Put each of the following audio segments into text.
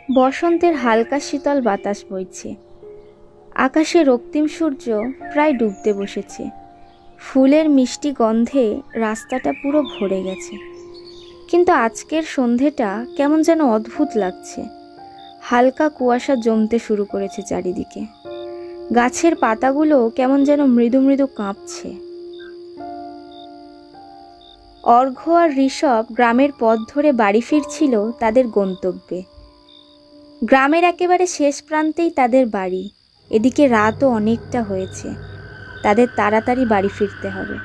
বসন্তের হালকা শীতল বাতাস বইছে। আকাশে রক্তিম সূর্য প্রায় ডুবতে বসেছে। ফুলের মিষ্টি গন্ধে রাস্তাটা পুরো ভরে গেছে। কিন্তু আজকের সন্ধেটা কেমন যেন অদ্ভুত লাগছে। হালকা কুয়াশা জমতে শুরু করেছে চারিদিকে। গাছের পাতাগুলো কেমন যেন মৃদু মৃদু কাঁপছে। অর্ঘ্য আর ঋষভ গ্রামের পথ ধরে বাড়ি ফিরছিল তাদের গন্তব্যে। গ্রামের একেবারে শেষ প্রান্তেই তাদের বাড়ি। এদিকে রাতও অনেকটা হয়েছে, তাদের তাড়াতাড়ি বাড়ি ফিরতে হবে।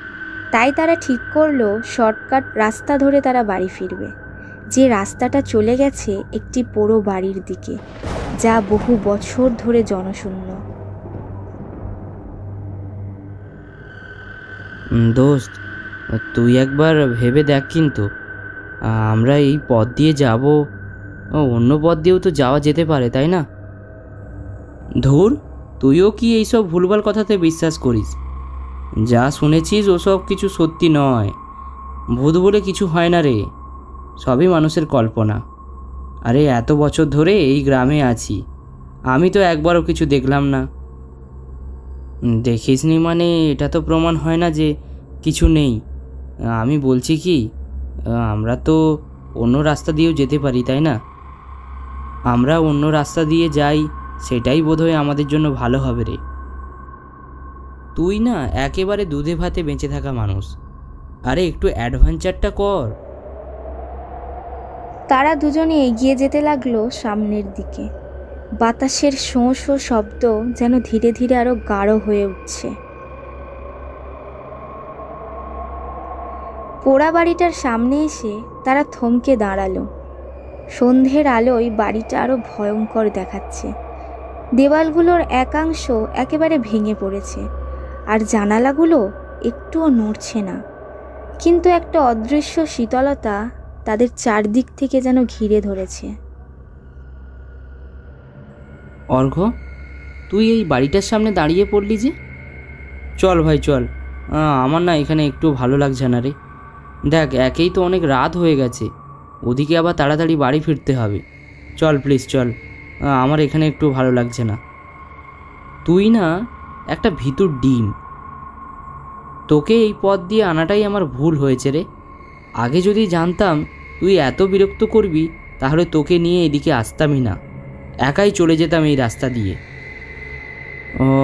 তাই তারা ঠিক করলো শর্টকাট রাস্তা ধরে তারা বাড়ি ফিরবে, যে রাস্তাটা চলে গেছে একটি পোড়ো বাড়ির দিকে, যা বহু বছর ধরে জনশূন্য। দোস্ত, তুই একবার ভেবে দেখ, কিন্তু আমরা এই পথ দিয়ে যাব, অন্য পথ দিয়েও তো যাওয়া যেতে পারে, তাই না? ধুর, তুইও কি এইসব ভুলভাল কথাতে বিশ্বাস করিস? যা শুনেছিস ওসব কিছু সত্যি নয়। ভূত বলে কিছু হয় না রে, সবই মানুষের কল্পনা। আরে এত বছর ধরে এই গ্রামে আছি, আমি তো একবারও কিছু দেখলাম না। দেখিসনি মানে এটা তো প্রমাণ হয় না যে কিছু নেই। আমি বলছি কি, আমরা তো অন্য রাস্তা দিয়েও যেতে পারি, তাই না? আমরা অন্য রাস্তা দিয়ে যাই, সেটাই বোধহয় আমাদের জন্য ভালো হবে রে। তুই না একেবারে দুধে ভাতে বেঁচে থাকা মানুষ, আরে একটু অ্যাডভেঞ্চারটা কর। তারা দুজনে এগিয়ে যেতে লাগলো সামনের দিকে। বাতাসের শোঁ শোঁ শব্দ যেন ধীরে ধীরে আরো গাঢ় হয়ে উঠছে। পোড়া বাড়িটার সামনে এসে তারা থমকে দাঁড়ালো। সন্ধ্যের আলোয় বাড়িটা আরো ভয়ঙ্কর দেখাচ্ছে। দেওয়ালগুলোর একাংশ একেবারে ভেঙে পড়েছে, আর জানালাগুলো একটুও নড়ছে না। কিন্তু একটা অদৃশ্য শীতলতা তাদের চারদিক থেকে যেন ঘিরে ধরেছে। অর্ঘ্য, তুই এই বাড়িটার সামনে দাঁড়িয়ে পড়লি যে? চল ভাই চল, আমার না এখানে একটু ভালো লাগছে না রে। দেখ, একেই তো অনেক রাত হয়ে গেছে, ওদিকে আবার তাড়াতাড়ি বাড়ি ফিরতে হবে। চল প্লিজ চল, আমার এখানে একটু ভালো লাগছে না। তুই না একটা ভিতুর ডিম, তোকে এই পথ দিয়ে আনাটাই আমার ভুল হয়েছে রে। আগে যদি জানতাম তুই এত বিরক্ত করবি, তাহলে তোকে নিয়ে এদিকে আসতামই না, একাই চলে যেতাম এই রাস্তা দিয়ে।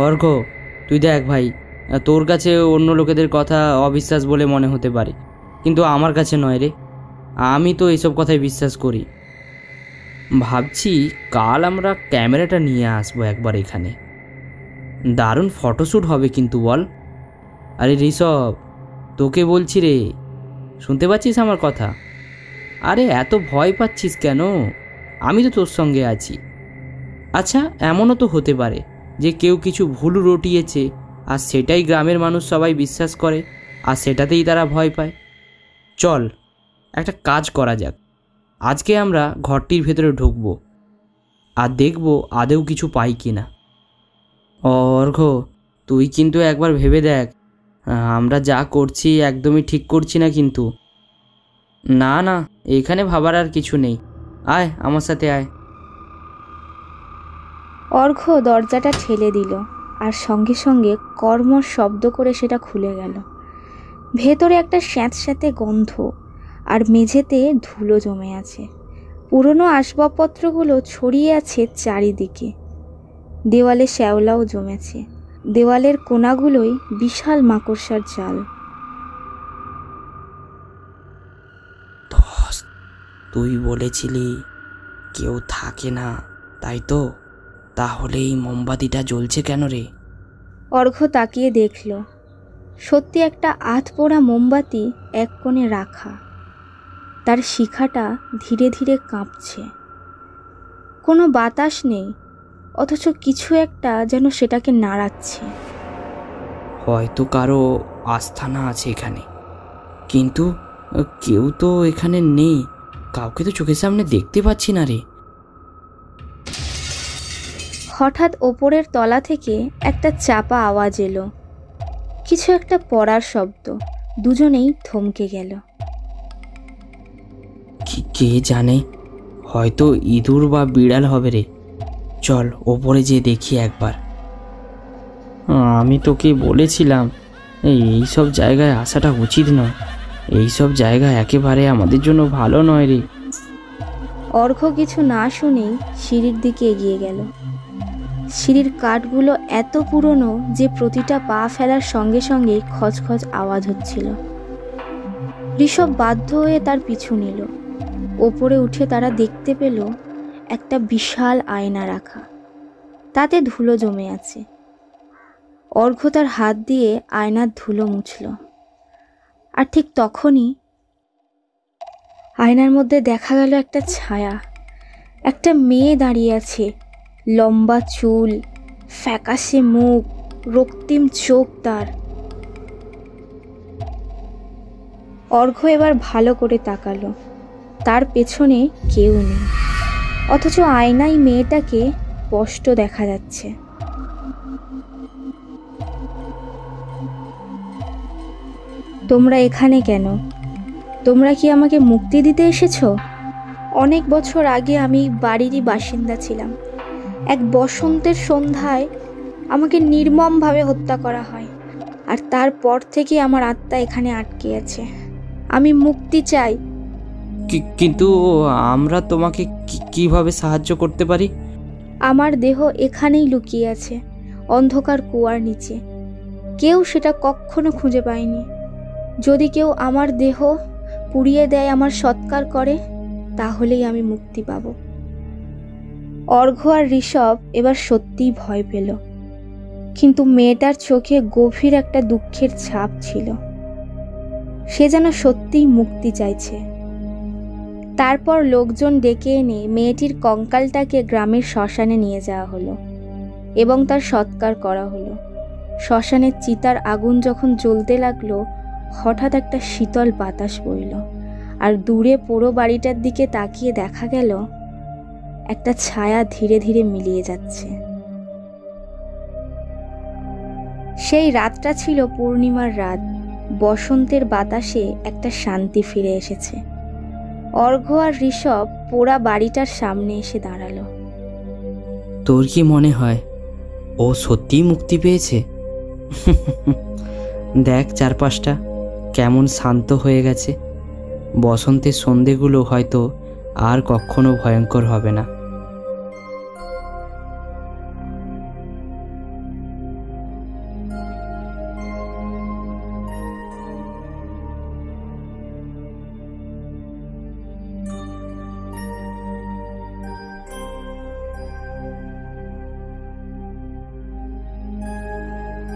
অর্ঘ্য, তুই দেখ ভাই, তোর কাছে অন্য লোকেদের কথা অবিশ্বাস বলে মনে হতে পারে, কিন্তু আমার কাছে নয় রে। আমি তো এইসব কথায় বিশ্বাস করি। ভাবছি কাল আমরা ক্যামেরাটা নিয়ে আসবো একবার এখানে, দারুণ ফটোশ্যুট হবে কিন্তু, বল? আরে ঋষভ, তোকে বলছি রে, শুনতে পাচ্ছিস আমার কথা? আরে এত ভয় পাচ্ছিস কেন? আমি তো তোর সঙ্গে আছি। আচ্ছা, এমনও তো হতে পারে যে কেউ কিছু ভুল রটিয়েছে, আর সেটাই গ্রামের মানুষ সবাই বিশ্বাস করে, আর সেটাতেই তারা ভয় পায়। চল একটা কাজ করা যাক, আজকে আমরা ঘরটির ভেতরে ঢুকবো আর দেখব আদেও কিছু পাই কি না। অর্ঘ্য, তুই কিন্তু একবার ভেবে দেখ, আমরা যা করছি একদমই ঠিক করছি না কিন্তু। না না, এখানে ভাবার আর কিছু নেই, আয় আমার সাথে আয়। অর্ঘ্য দরজাটা ঠেলে দিল, আর সঙ্গে সঙ্গে কর্মর শব্দ করে সেটা খুলে গেল। ভেতরে একটা স্যাঁতস্যাঁতে গন্ধ, আর মেঝেতে ধুলো জমে আছে। পুরনো আসবাবপত্রগুলো ছড়িয়ে আছে চারিদিকে। দেওয়ালে শ্যাওলাও জমেছে। দেওয়ালের কোণাগুলোই বিশাল মাকড়সার জাল। তুই বলেছিলি কেউ থাকে না, তাই তো? তাহলে এই মোমবাতিটা জ্বলছে কেন রে? অর্ঘ্য তাকিয়ে দেখল, সত্যি একটা আধপোড়া মোমবাতি এক কোণে রাখা। তার শিখাটা ধীরে ধীরে কাঁপছে। কোনো বাতাস নেই, অথচ কিছু একটা যেন সেটাকে নাড়াচ্ছে। হয়তো কারো আস্থানা আছে এখানে, কিন্তু কেউ তো এখানে নেই, কাউকে তো চোখের সামনে দেখতে পাচ্ছি না রে। হঠাৎ ওপরের তলা থেকে একটা চাপা আওয়াজ এলো, কিছু একটা পড়ার শব্দ। দুজনেই থমকে গেল। কে জানে, হয়তো ইঁদুর বা বিড়াল হবে রে। চল ওপরে যেয়ে দেখি একবার। আমি তোকে বলেছিলাম এই সব জায়গায় আসাটা উচিত নয়। এই সব জায়গা একেবারে আমাদের জন্য ভালো নয় রে। অর্ঘ্য কিছু না শুনেই সিঁড়ির দিকে এগিয়ে গেল। সিঁড়ির কাঠগুলো এত পুরনো যে প্রতিটা পা ফেলার সঙ্গে সঙ্গেই খচখচ আওয়াজ হচ্ছিল। ঋষভ বাধ্য হয়ে তার পিছু নিল। ওপরে উঠে তারা দেখতে পেল একটা বিশাল আয়না রাখা, তাতে ধুলো জমে আছে। অর্ঘ্য তার হাত দিয়ে আয়নার ধুলো মুছল। আর ঠিক তখনই আয়নার মধ্যে দেখা গেল একটা ছায়া। একটা মেয়ে দাঁড়িয়ে আছে, লম্বা চুল, ফ্যাকাশে মুখ, রক্তিম চোখ তার। অর্ঘ্য এবার ভালো করে তাকালো। তার পেছনে কেউ নেই, অথচ আয়নায় মেয়েটাকে স্পষ্ট দেখা যাচ্ছে। তোমরা এখানে কেন? তোমরা কি আমাকে মুক্তি দিতে এসেছো? অনেক বছর আগে আমি বাড়িরই বাসিন্দা ছিলাম। এক বসন্তের সন্ধ্যায় আমাকে নির্মমভাবে হত্যা করা হয়, আর তারপর থেকে আমার আত্মা এখানে আটকে আছে। আমি মুক্তি চাই। কিন্তু আমরা তোমাকে কিভাবে সাহায্য করতে পারি? আমার দেহ এখানেই লুকিয়ে আছে, অন্ধকার কুয়ার নিচে। কেউ সেটা কখনো খুঁজে পায়নি। যদি কেউ আমার দেহ পুড়িয়ে দেয়, আমার সৎকার করে, তাহলেই আমি মুক্তি পাব। অর্ঘ্য আর ঋষভ এবার সত্যিই ভয় পেল, কিন্তু মেয়েটার চোখে গভীর একটা দুঃখের ছাপ ছিল। সে যেন সত্যিই মুক্তি চাইছে। তারপর লোকজন ডেকে এনে মেয়েটির কঙ্কালটাকে গ্রামের শ্মশানে নিয়ে যাওয়া হলো এবং তার সৎকার করা হলো। শ্মশানের চিতার আগুন যখন জ্বলতে লাগলো, হঠাৎ একটা শীতল বাতাস বইল, আর দূরে পোড়ো বাড়িটার দিকে তাকিয়ে দেখা গেল একটা ছায়া ধীরে ধীরে মিলিয়ে যাচ্ছে। সেই রাতটা ছিল পূর্ণিমার রাত। বসন্তের বাতাসে একটা শান্তি ফিরে এসেছে। অর্ঘ্য আর ঋষভ পোড়া বাড়িটার সামনে এসে দাঁড়ালো। তোর কি মনে হয় ও সত্যিই মুক্তি পেয়েছে? দেখ চারপাশটা কেমন শান্ত হয়ে গেছে। বসন্তের সন্ধেগুলো হয়তো আর কখনো ভয়ঙ্কর হবে না।